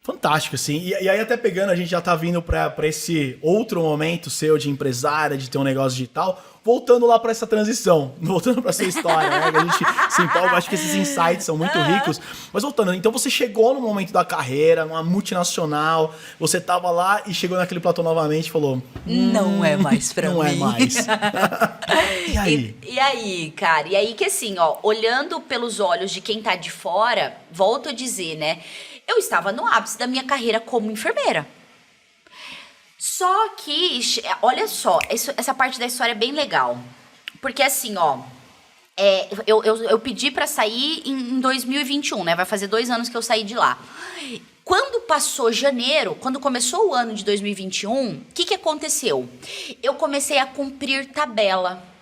Fantástico, assim. E aí até pegando, a gente já tá vindo pra esse outro momento seu de empresária, de ter um negócio digital, voltando lá pra essa transição, voltando pra sua história, né? Que a gente se empolga, acho que esses insights são muito ricos. Mas voltando, então você chegou no momento da carreira, numa multinacional, você tava lá e chegou naquele platô novamente e falou... Não é mais pra mim. Não é mais. E aí? E aí, cara? E aí que assim, ó, olhando pelos olhos de quem tá de fora, volto a dizer, né? Eu estava no ápice da minha carreira como enfermeira. Só que, olha só, essa parte da história é bem legal. Porque assim, ó, eu pedi pra sair em 2021, né? Vai fazer 2 anos que eu saí de lá. Quando passou janeiro, quando começou o ano de 2021, o que aconteceu? Eu comecei a cumprir tabela.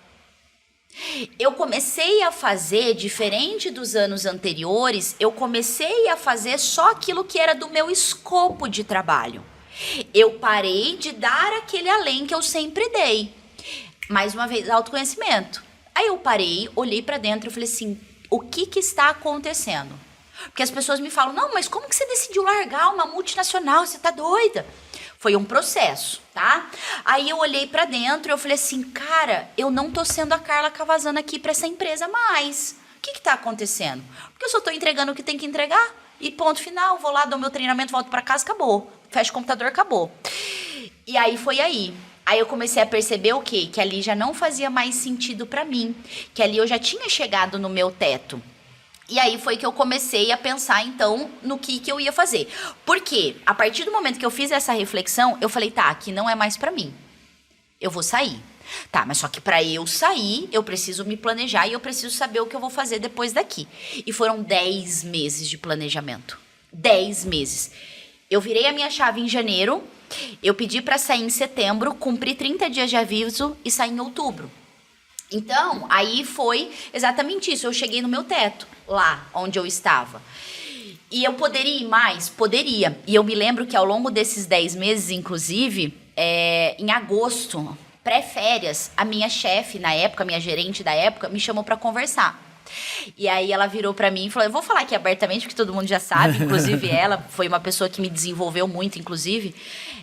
Eu comecei a fazer, diferente dos anos anteriores, eu comecei a fazer só aquilo que era do meu escopo de trabalho. Eu parei de dar aquele além que eu sempre dei. Mais uma vez, autoconhecimento. Aí eu parei, olhei pra dentro e falei assim, o que está acontecendo? Porque as pessoas me falam, não, mas como que você decidiu largar uma multinacional? Você tá doida? Foi um processo, tá? Aí eu olhei pra dentro e eu falei assim, cara, eu não tô sendo a Carla Cavazana aqui pra essa empresa mais. O que tá acontecendo? Porque eu só tô entregando o que tem que entregar e ponto final, vou lá, dou meu treinamento, volto pra casa, acabou. Fecho o computador, acabou. E aí foi aí. Aí eu comecei a perceber o quê? Que ali já não fazia mais sentido pra mim. Que ali eu já tinha chegado no meu teto. E aí foi que eu comecei a pensar, então, no que eu ia fazer. Porque, a partir do momento que eu fiz essa reflexão, eu falei, tá, aqui não é mais pra mim. Eu vou sair. Tá, mas só que pra eu sair, eu preciso me planejar e eu preciso saber o que eu vou fazer depois daqui. E foram 10 meses de planejamento. 10 meses. Eu virei a minha chave em janeiro, eu pedi pra sair em setembro, cumpri 30 dias de aviso e saí em outubro. Então, aí foi exatamente isso. Eu cheguei no meu teto, lá onde eu estava. E eu poderia ir mais? Poderia. E eu me lembro que ao longo desses 10 meses, inclusive, em agosto, pré-férias, a minha chefe na época, a minha gerente da época, me chamou para conversar. E aí ela virou pra mim e falou, eu vou falar aqui abertamente, porque todo mundo já sabe, inclusive ela foi uma pessoa que me desenvolveu muito, inclusive.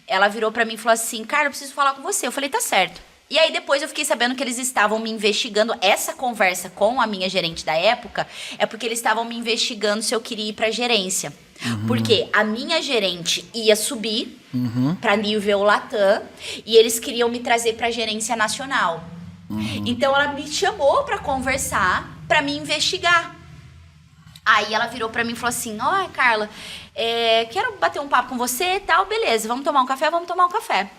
Ela virou pra mim e falou assim, Carla, eu preciso falar com você. Eu falei, tá certo. E aí depois eu fiquei sabendo que eles estavam me investigando. Essa conversa com a minha gerente da época é porque eles estavam me investigando se eu queria ir pra gerência. Porque a minha gerente ia subir pra nível Latam e eles queriam me trazer pra gerência nacional. Então ela me chamou pra conversar, pra me investigar. Aí ela virou pra mim e falou assim, ó, Carla, quero bater um papo com você e tal, beleza, vamos tomar um café? Vamos tomar um café.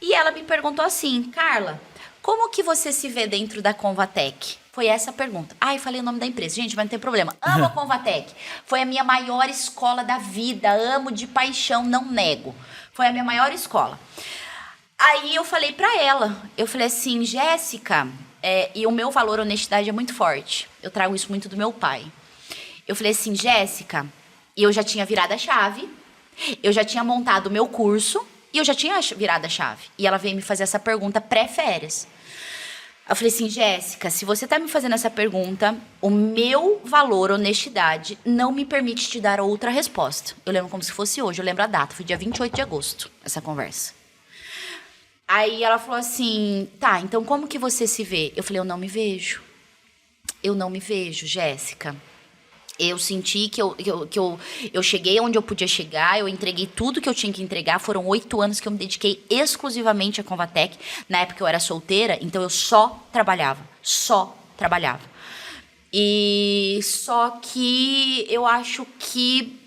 E ela me perguntou assim, Carla, como que você se vê dentro da Convatec? Foi essa a pergunta. Ai, falei o nome da empresa. Gente, mas não tem problema. Amo a Convatec. Foi a minha maior escola da vida. Amo de paixão, não nego. Foi a minha maior escola. Aí eu falei pra ela, eu falei assim, Jéssica, e o meu valor honestidade é muito forte. Eu trago isso muito do meu pai. Eu falei assim, Jéssica, e eu já tinha virado a chave, eu já tinha montado o meu curso e eu já tinha virado a chave. E ela veio me fazer essa pergunta pré-férias. Eu falei assim, Jéssica, se você tá me fazendo essa pergunta, o meu valor, honestidade, não me permite te dar outra resposta. Eu lembro como se fosse hoje, eu lembro a data, foi dia 28 de agosto, essa conversa. Aí ela falou assim, tá, então como que você se vê? Eu falei, eu não me vejo. Eu não me vejo, Jéssica. Eu senti que eu cheguei onde eu podia chegar, eu entreguei tudo que eu tinha que entregar. Foram 8 anos que eu me dediquei exclusivamente à Convatec. Na época eu era solteira, então eu só trabalhava. E só que eu acho que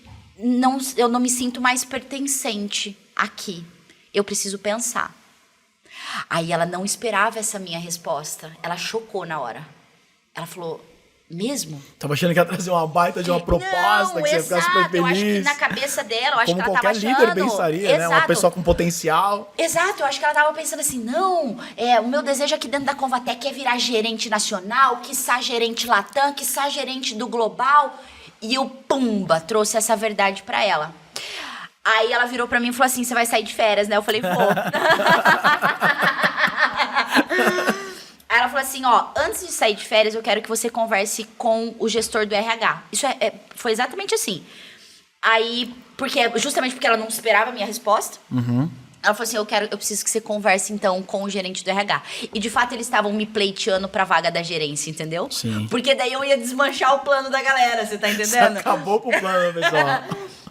eu não me sinto mais pertencente aqui. Eu preciso pensar. Aí ela não esperava essa minha resposta. Ela chocou na hora. Ela falou... Mesmo? Tava achando que ia trazer uma baita de uma proposta, não, que você ia ficar super feliz. Eu acho que na cabeça dela, eu acho como que ela tava achando... qualquer líder pensaria, né? Uma pessoa com potencial. Exato, eu acho que ela tava pensando assim, não, o meu desejo aqui dentro da Convatec é virar gerente nacional, quiçá gerente Latam, quiçá gerente do Global. E o Pumba trouxe essa verdade pra ela. Aí ela virou pra mim e falou assim, você vai sair de férias, né? Eu falei, vou. Aí ela falou assim, ó, antes de sair de férias, eu quero que você converse com o gestor do RH. Isso foi exatamente assim. Aí, justamente porque ela não esperava a minha resposta. Ela falou assim, eu preciso que você converse, então, com o gerente do RH. E, de fato, eles estavam me pleiteando pra vaga da gerência, entendeu? Sim. Porque daí eu ia desmanchar o plano da galera, você tá entendendo? Você acabou com o plano, pessoal.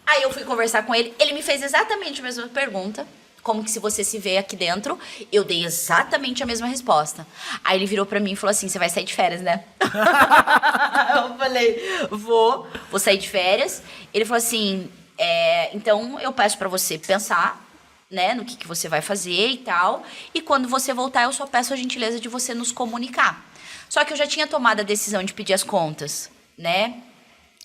Aí eu fui conversar com ele, ele me fez exatamente a mesma pergunta. Como que se você se vê aqui dentro? Eu dei exatamente a mesma resposta. Aí ele virou pra mim e falou assim, você vai sair de férias, né? Eu falei, vou sair de férias. Ele falou assim, então eu peço pra você pensar, né, no que você vai fazer e tal. E quando você voltar, eu só peço a gentileza de você nos comunicar. Só que eu já tinha tomado a decisão de pedir as contas, né?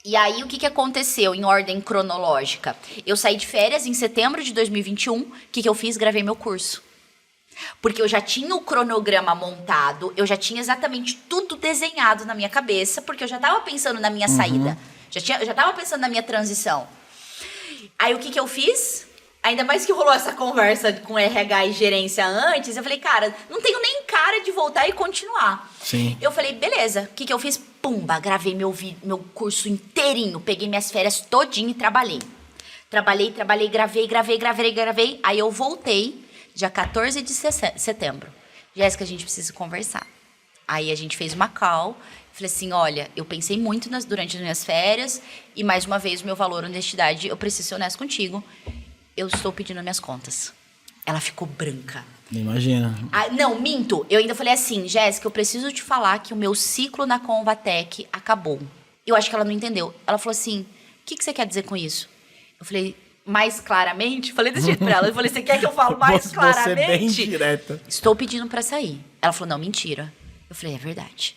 E aí, o que aconteceu em ordem cronológica? Eu saí de férias em setembro de 2021. O que eu fiz? Gravei meu curso. Porque eu já tinha o cronograma montado, eu já tinha exatamente tudo desenhado na minha cabeça, porque eu já estava pensando na minha saída. Eu já estava pensando na minha transição. Aí, o que eu fiz? Ainda mais que rolou essa conversa com RH e gerência antes, eu falei, cara, não tenho nem cara de voltar e continuar. Sim. Eu falei, beleza, o que eu fiz? Pumba, gravei meu curso inteirinho, peguei minhas férias todinho e trabalhei. Trabalhei, gravei. Aí eu voltei, dia 14 de setembro. Jéssica, a gente precisa conversar. Aí a gente fez uma call. Falei assim, olha, eu pensei muito durante as minhas férias e, mais uma vez, o meu valor, honestidade, eu preciso ser honesto contigo. Eu estou pedindo minhas contas. Ela ficou branca. Imagina. Não, minto. Eu ainda falei assim, Jéssica, eu preciso te falar que o meu ciclo na Convatec acabou. Eu acho que ela não entendeu. Ela falou assim, o que você quer dizer com isso? Eu falei, mais claramente? Falei desse jeito pra ela. Eu falei, você quer que eu fale mais claramente? Você bem direta. Estou pedindo pra sair. Ela falou, não, mentira. Eu falei, é verdade.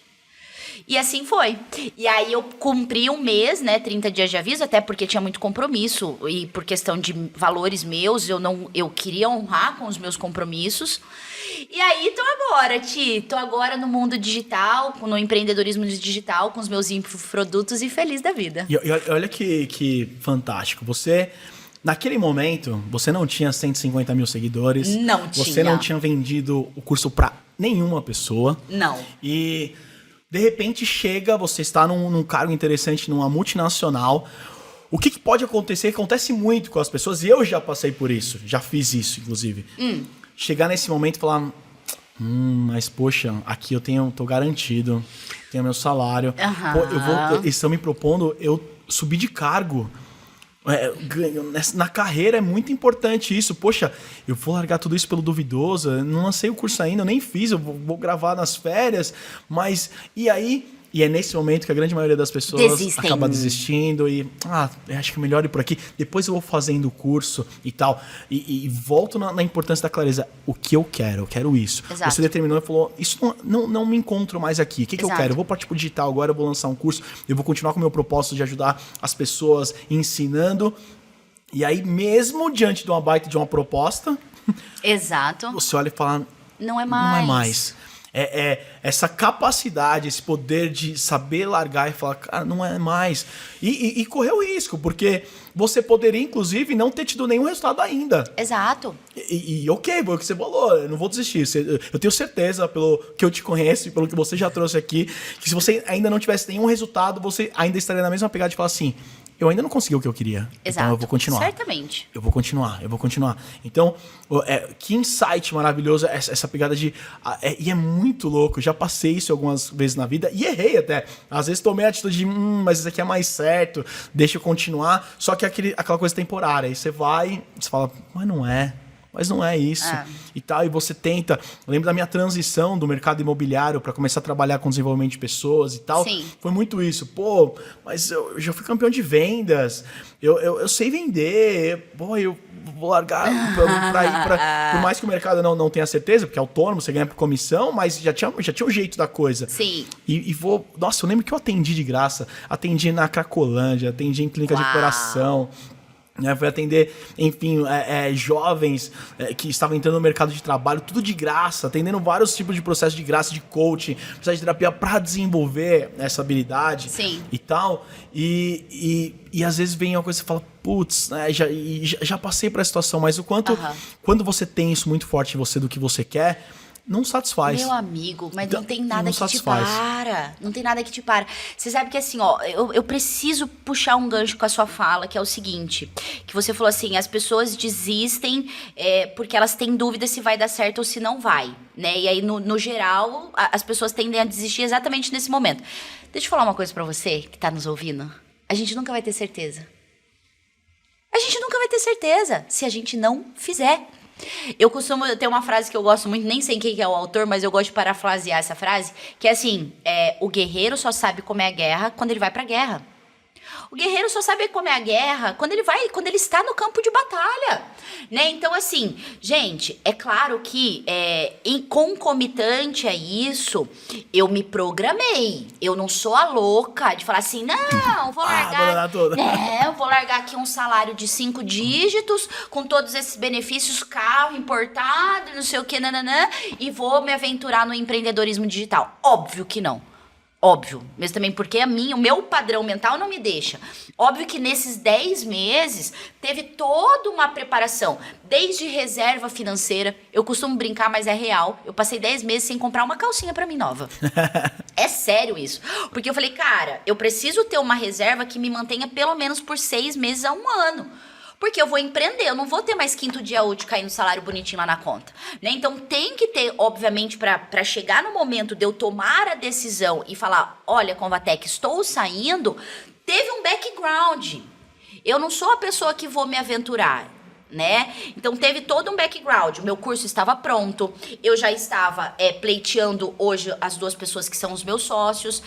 E assim foi. E aí eu cumpri um mês, né, 30 dias de aviso, até porque tinha muito compromisso. E por questão de valores meus, eu queria honrar com os meus compromissos. E aí, tô agora no mundo digital, no empreendedorismo digital, com os meus infoprodutos e feliz da vida. E olha que fantástico. Você, naquele momento, você não tinha 150 mil seguidores. Não tinha. Você não tinha vendido o curso pra nenhuma pessoa. Não. E... de repente chega, você está num cargo interessante numa multinacional. O que pode acontecer? Acontece muito com as pessoas, e eu já passei por isso, já fiz isso, inclusive. Chegar nesse momento e falar, mas poxa, aqui eu tô garantido, tenho meu salário. Pô, eles estão me propondo eu subir de cargo. Na carreira é muito importante isso. Poxa, eu vou largar tudo isso pelo duvidoso. Eu não lancei o curso ainda, eu nem fiz. Eu vou gravar nas férias. Mas, e aí? E é nesse momento que a grande maioria das pessoas acaba desistindo. E, eu acho que é melhor ir por aqui. Depois eu vou fazendo o curso e tal. E volto na importância da clareza. O que eu quero isso. Exato. Você determinou e falou, isso não me encontro mais aqui. O que eu quero? Eu vou partir pro digital agora, eu vou lançar um curso. Eu vou continuar com o meu propósito de ajudar as pessoas ensinando. E aí, mesmo diante de uma baita de uma proposta... Exato. Você olha e fala... Não é mais. Não é mais. Essa capacidade, esse poder de saber largar e falar, cara, não é mais. E correr o risco, porque você poderia, inclusive, não ter tido nenhum resultado ainda. Exato. E ok, foi o que você falou, eu não vou desistir. Eu tenho certeza, pelo que eu te conheço e pelo que você já trouxe aqui, que se você ainda não tivesse nenhum resultado, você ainda estaria na mesma pegada de falar assim... eu ainda não consegui o que eu queria. Exato. Então eu vou continuar. Certamente. Eu vou continuar. Então, que insight maravilhoso essa pegada de... e é muito louco. Já passei isso algumas vezes na vida e errei até. Às vezes tomei a atitude de, mas isso aqui é mais certo, deixa eu continuar. Só que aquela coisa temporária. Aí você vai, você fala, mas não é isso. E tal, e você tenta... Eu lembro da minha transição do mercado imobiliário para começar a trabalhar com desenvolvimento de pessoas e tal. Sim. Foi muito isso. Pô, mas eu já fui campeão de vendas. Eu sei vender. Pô, eu vou largar pra ir pra... Por mais que o mercado não tenha certeza, porque é autônomo, você ganha por comissão, mas já tinha o jeito da coisa. Sim. E vou... Nossa, eu lembro que eu atendi de graça. Atendi na Cracolândia, atendi em clínica de coração. Foi atender, enfim, jovens que estavam entrando no mercado de trabalho, tudo de graça, atendendo vários tipos de processos de graça, de coaching, processo de terapia para desenvolver essa habilidade. Sim. E tal. E às vezes vem uma coisa que você fala, putz, já passei por essa situação, mas o quanto, quando você tem isso muito forte em você do que você quer, não satisfaz. Meu amigo, mas Então, não tem nada não que satisfaz. te para. Não tem nada que te para. Você sabe que assim, ó, eu preciso puxar um gancho com a sua fala, que é o seguinte, que você falou assim, as pessoas desistem porque elas têm dúvida se vai dar certo ou se não vai, né? E aí, no geral, as pessoas tendem a desistir exatamente nesse momento. Deixa eu falar uma coisa pra você, que tá nos ouvindo. A gente nunca vai ter certeza. A gente nunca vai ter certeza se a gente não fizer. Eu costumo ter uma frase que eu gosto muito, nem sei quem que é o autor, mas eu gosto de parafrasear essa frase, que é assim, o guerreiro só sabe como é a guerra quando ele vai pra guerra. O guerreiro só sabe como é a guerra quando ele está no campo de batalha, né? Então, assim, gente, é claro que em concomitante a isso, eu me programei. Eu não sou a louca de falar assim, não, vou largar, eu vou largar aqui um salário de 5 dígitos, com todos esses benefícios, carro importado, não sei o que, nananã, e vou me aventurar no empreendedorismo digital. Óbvio que não. Óbvio, mesmo também porque o meu padrão mental não me deixa. Óbvio que nesses 10 meses teve toda uma preparação, desde reserva financeira, eu costumo brincar, mas é real, eu passei 10 meses sem comprar uma calcinha pra mim nova. É sério isso, porque eu falei, cara, eu preciso ter uma reserva que me mantenha pelo menos por 6 meses a 1 ano. Porque eu vou empreender, eu não vou ter mais 5º dia útil caindo salário bonitinho lá na conta, né? Então tem que ter, obviamente, para chegar no momento de eu tomar a decisão e falar, olha, Convatec, estou saindo, teve um background. Eu não sou a pessoa que vou me aventurar, né? Então teve todo um background, o meu curso estava pronto, eu já estava pleiteando hoje as 2 pessoas que são os meus sócios,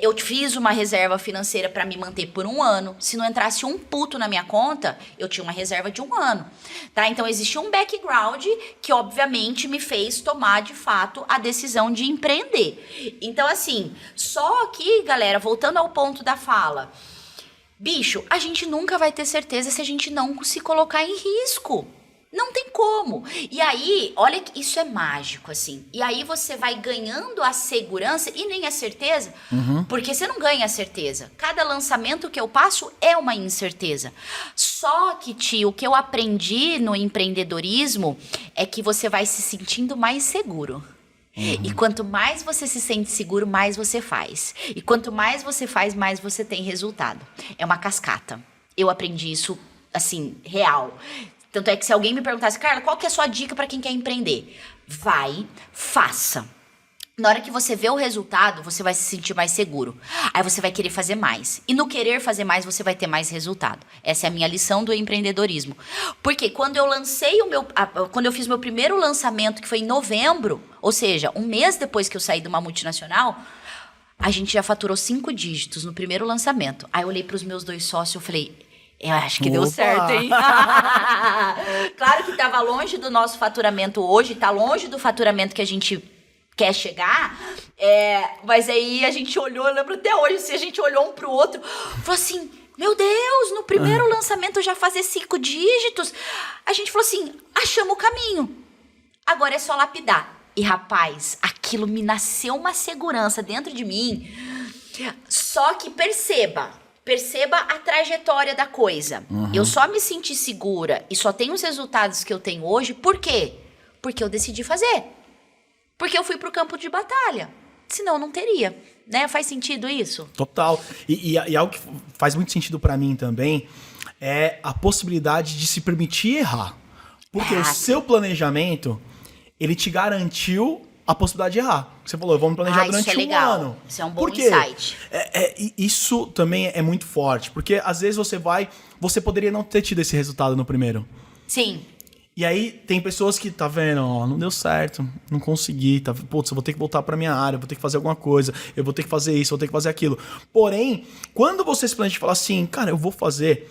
eu fiz uma reserva financeira para me manter por 1 ano, se não entrasse um puto na minha conta, eu tinha uma reserva de 1 ano, tá? Então existia um background que obviamente me fez tomar de fato a decisão de empreender. Então assim, só que, galera, voltando ao ponto da fala, bicho, a gente nunca vai ter certeza se a gente não se colocar em risco. Não tem como. E aí, olha que isso é mágico, assim. E aí você vai ganhando a segurança e nem a certeza, porque você não ganha a certeza. Cada lançamento que eu passo é uma incerteza. Só que, tio, o que eu aprendi no empreendedorismo é que você vai se sentindo mais seguro. E quanto mais você se sente seguro, mais você faz. E quanto mais você faz, mais você tem resultado. É uma cascata. Eu aprendi isso, assim, real. Tanto é que se alguém me perguntasse, Carla, qual que é a sua dica para quem quer empreender? Vai, faça. Na hora que você vê o resultado, você vai se sentir mais seguro. Aí você vai querer fazer mais. E no querer fazer mais, você vai ter mais resultado. Essa é a minha lição do empreendedorismo. Porque quando eu lancei quando eu fiz meu primeiro lançamento, que foi em novembro, ou seja, 1 mês depois que eu saí de uma multinacional, a gente já faturou 5 dígitos no primeiro lançamento. Aí eu olhei para os meus 2 sócios e falei, eu acho que deu certo, hein? Claro que estava longe do nosso faturamento hoje, está longe do faturamento que a gente quer chegar, mas aí a gente olhou, eu lembro até hoje, se a gente olhou um pro outro, falou assim, meu Deus, no primeiro lançamento já fazer 5 dígitos, a gente falou assim, achamos o caminho, agora é só lapidar. E rapaz, aquilo me nasceu uma segurança dentro de mim, só que perceba a trajetória da coisa. Eu só me senti segura e só tenho os resultados que eu tenho hoje, por quê? Porque eu decidi fazer. Porque eu fui pro campo de batalha. Senão não teria, né? Faz sentido isso? Total. E algo que faz muito sentido pra mim também é a possibilidade de se permitir errar. Porque o seu planejamento, ele te garantiu a possibilidade de errar. Você falou, vamos planejar durante um ano. Isso é um bom insight. Isso também é muito forte. Porque às vezes você poderia não ter tido esse resultado no primeiro. Sim. E aí tem pessoas que, tá vendo, ó, não deu certo, não consegui, putz, eu vou ter que voltar pra minha área, eu vou ter que fazer alguma coisa, eu vou ter que fazer isso, eu vou ter que fazer aquilo. Porém, quando você se planeja e fala assim, cara, eu vou fazer,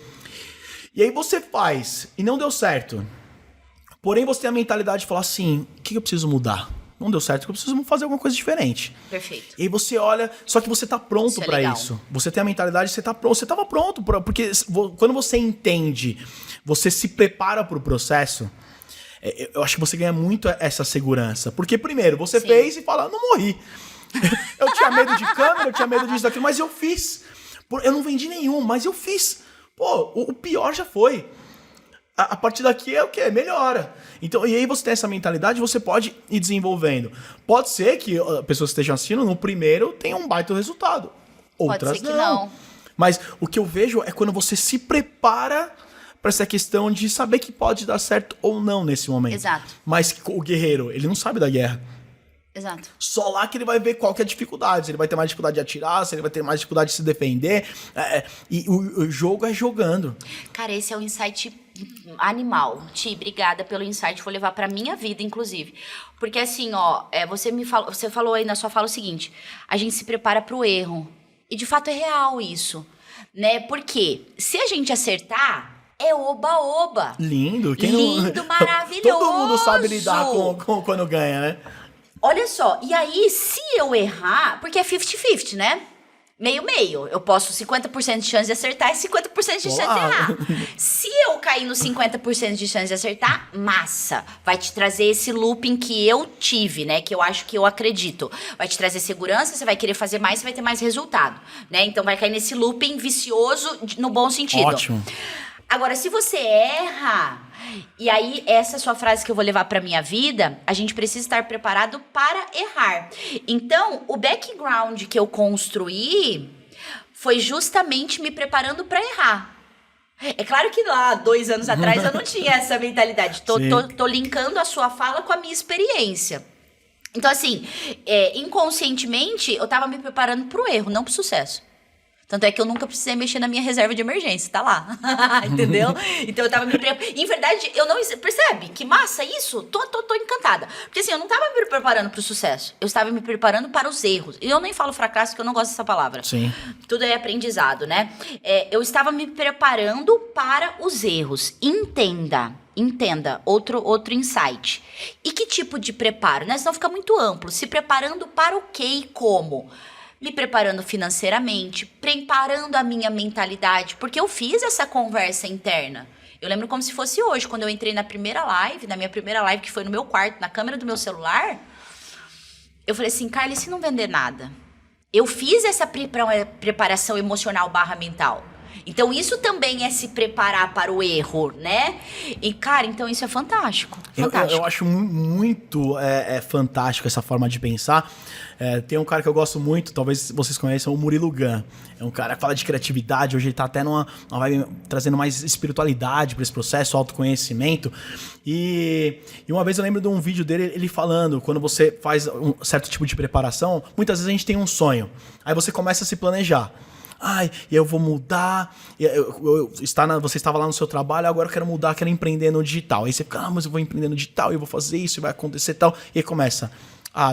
e aí você faz e não deu certo, porém você tem a mentalidade de falar assim, o que eu preciso mudar? Não deu certo, eu preciso fazer alguma coisa diferente. Perfeito. E aí você olha, só que você tá pronto pra isso. Você tem a mentalidade, você tá pronto, você tava pronto, porque quando você entende, você se prepara pro processo, eu acho que você ganha muito essa segurança. Porque primeiro, você fez e fala, não morri. Eu tinha medo de câmera, eu tinha medo disso, daquilo, mas eu fiz. Eu não vendi nenhum, mas eu fiz. Pô, o pior já foi. A partir daqui é o quê? Melhora. Então, e aí você tem essa mentalidade, você pode ir desenvolvendo. Pode ser que pessoas que estejam assistindo no primeiro tenham um baita resultado. Outras Pode ser que não. Mas o que eu vejo é quando você se prepara para essa questão de saber que pode dar certo ou não nesse momento. Exato. Mas o guerreiro, ele não sabe da guerra. Exato. Só lá que ele vai ver qual que é a dificuldade. Se ele vai ter mais dificuldade de atirar, se ele vai ter mais dificuldade de se defender. E o jogo é jogando. Cara, esse é um insight animal. Ti, obrigada pelo insight. Vou levar pra minha vida, inclusive. Porque assim, ó, você falou aí na sua fala o seguinte: a gente se prepara pro erro. E de fato é real isso. Né? Porque se a gente acertar, é oba-oba. Lindo. Lindo, maravilhoso. Todo mundo sabe lidar com quando ganha, né? Olha só, e aí, se eu errar, porque é 50-50, né? Meio-meio. Eu posso 50% de chance de acertar e 50% de chance de errar. Se eu cair no 50% de chance de acertar, massa. Vai te trazer esse looping que eu tive, né? Que eu acho que eu acredito. Vai te trazer segurança, você vai querer fazer mais, você vai ter mais resultado, né? Então vai cair nesse looping vicioso no bom sentido. Ótimo. Agora, se você erra, e aí essa sua frase que eu vou levar pra minha vida, a gente precisa estar preparado para errar. Então, o background que eu construí foi justamente me preparando para errar. É claro que lá, 2 anos atrás, eu não tinha essa mentalidade. Tô linkando a sua fala com a minha experiência. Então, assim, inconscientemente, eu tava me preparando pro erro, não pro sucesso. Tanto é que eu nunca precisei mexer na minha reserva de emergência, tá lá. Entendeu? Então eu tava me preparando. Em verdade, eu não. Percebe? Que massa isso? Tô encantada. Porque assim, eu não tava me preparando pro sucesso. Eu estava me preparando para os erros. E eu nem falo fracasso, porque eu não gosto dessa palavra. Sim. Tudo é aprendizado, né? Eu estava me preparando para os erros. Entenda, outro insight. E que tipo de preparo? Né? Senão fica muito amplo. Se preparando para o quê e como? Me preparando financeiramente, preparando a minha mentalidade, porque eu fiz essa conversa interna. Eu lembro como se fosse hoje, quando eu entrei na minha primeira live, que foi no meu quarto, na câmera do meu celular, eu falei assim, Carla, e se não vender nada? Eu fiz essa preparação emocional / mental. Então, isso também é se preparar para o erro, né? E, cara, então isso é fantástico. Eu acho muito fantástico essa forma de pensar. Tem um cara que eu gosto muito, talvez vocês conheçam, o Murilo Gun. É um cara que fala de criatividade, hoje ele tá até numa vibe trazendo mais espiritualidade para esse processo, autoconhecimento. E uma vez eu lembro de um vídeo dele, ele falando, quando você faz um certo tipo de preparação, muitas vezes a gente tem um sonho. Aí você começa a se planejar. Eu vou mudar. Você estava lá no seu trabalho, agora eu quero mudar, quero empreender no digital. Aí você fica, mas eu vou empreender no digital, eu vou fazer isso, vai acontecer tal. E aí começa,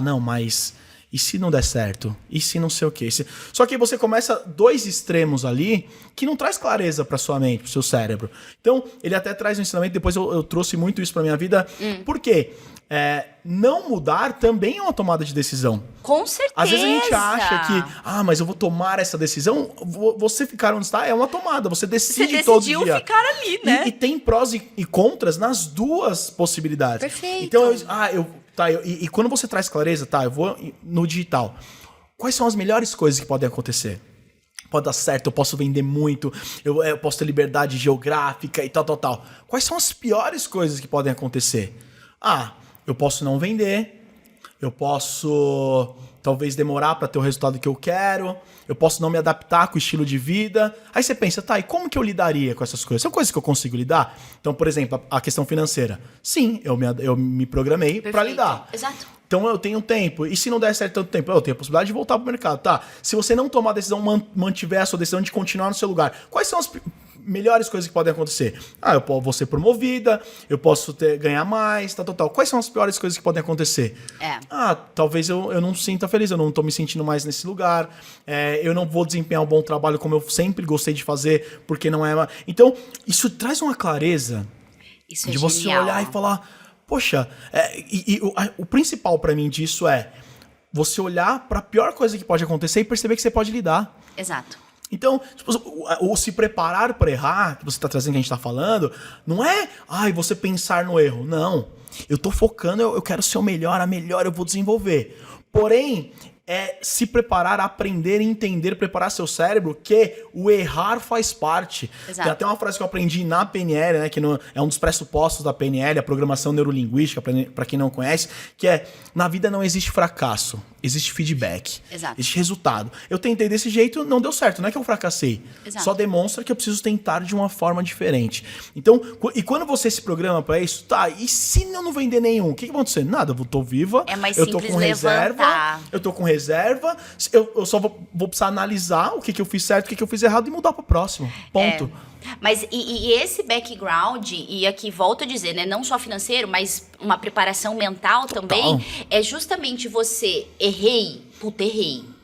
não, mas e se não der certo? E se não sei o quê? Só que você começa 2 extremos ali que não traz clareza para sua mente, para o seu cérebro. Então, ele até traz um ensinamento, depois eu trouxe muito isso para minha vida. Por quê? Não mudar também é uma tomada de decisão. Com certeza. Às vezes a gente acha que, mas eu vou tomar essa decisão. Você ficar onde está é uma tomada. Você decide todo dia. Você decidiu ficar ali, né? E tem prós e contras nas 2 possibilidades. Perfeito. Então, e quando você traz clareza, eu vou no digital. Quais são as melhores coisas que podem acontecer? Pode dar certo, eu posso vender muito, eu posso ter liberdade geográfica e tal. Quais são as piores coisas que podem acontecer? Eu posso não vender, eu posso talvez demorar para ter o resultado que eu quero, eu posso não me adaptar com o estilo de vida. Aí você pensa, e como que eu lidaria com essas coisas? São coisas que eu consigo lidar? Então, por exemplo, a questão financeira. Sim, eu me programei para lidar. Exato. Então eu tenho tempo. E se não der certo tanto tempo, eu tenho a possibilidade de voltar pro mercado. Se você não tomar a decisão, mantiver a sua decisão de continuar no seu lugar, quais são as melhores coisas que podem acontecer? Eu vou ser promovida, eu posso ganhar mais, tal. Quais são as piores coisas que podem acontecer? Talvez eu não me sinta feliz, eu não tô me sentindo mais nesse lugar, eu não vou desempenhar um bom trabalho como eu sempre gostei de fazer, porque não é... Então, isso traz uma clareza isso de você olhar e falar, poxa, o principal pra mim disso é você olhar pra pior coisa que pode acontecer e perceber que você pode lidar. Exato. Então, o se preparar para errar, que você está trazendo, que a gente está falando, não é, você pensar no erro. Não. Eu estou focando, eu quero ser a melhor, eu vou desenvolver. Porém, é se preparar, aprender, entender, preparar seu cérebro, que o errar faz parte. Exato. Tem até uma frase que eu aprendi na PNL, né, que é um dos pressupostos da PNL, a programação neurolinguística, para quem não conhece, que é, na vida não existe fracasso, existe feedback. Exato. Existe resultado. Eu tentei desse jeito, não deu certo, não é que eu fracassei. Exato. Só demonstra que eu preciso tentar de uma forma diferente. Então, e quando você se programa para isso, tá, e se eu não vender nenhum, o que vai acontecer? Nada, eu tô viva, É mais eu tô simples com reserva, levantar. eu tô com reserva, eu só vou precisar analisar o que eu fiz certo, o que eu fiz errado e mudar pro próximo. Ponto. Mas e esse background, e aqui volto a dizer, né, não só financeiro, mas uma preparação mental também, é justamente você, errei,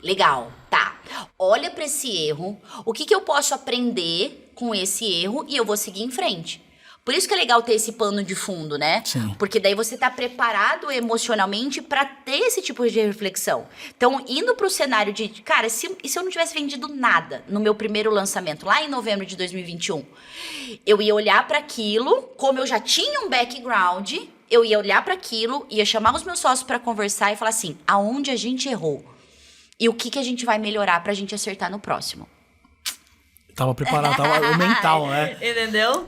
legal, tá. Olha pra esse erro, o que eu posso aprender com esse erro e eu vou seguir em frente. Por isso que é legal ter esse pano de fundo, né? Sim. Porque daí você tá preparado emocionalmente pra ter esse tipo de reflexão. Então, indo pro cenário de, cara, e se eu não tivesse vendido nada no meu primeiro lançamento, lá em novembro de 2021, eu ia olhar pra aquilo, como eu já tinha um background, eu ia olhar pra aquilo, ia chamar os meus sócios pra conversar e falar assim, aonde a gente errou? E o que a gente vai melhorar pra gente acertar no próximo? Tava preparado, tava o mental, né? Entendeu?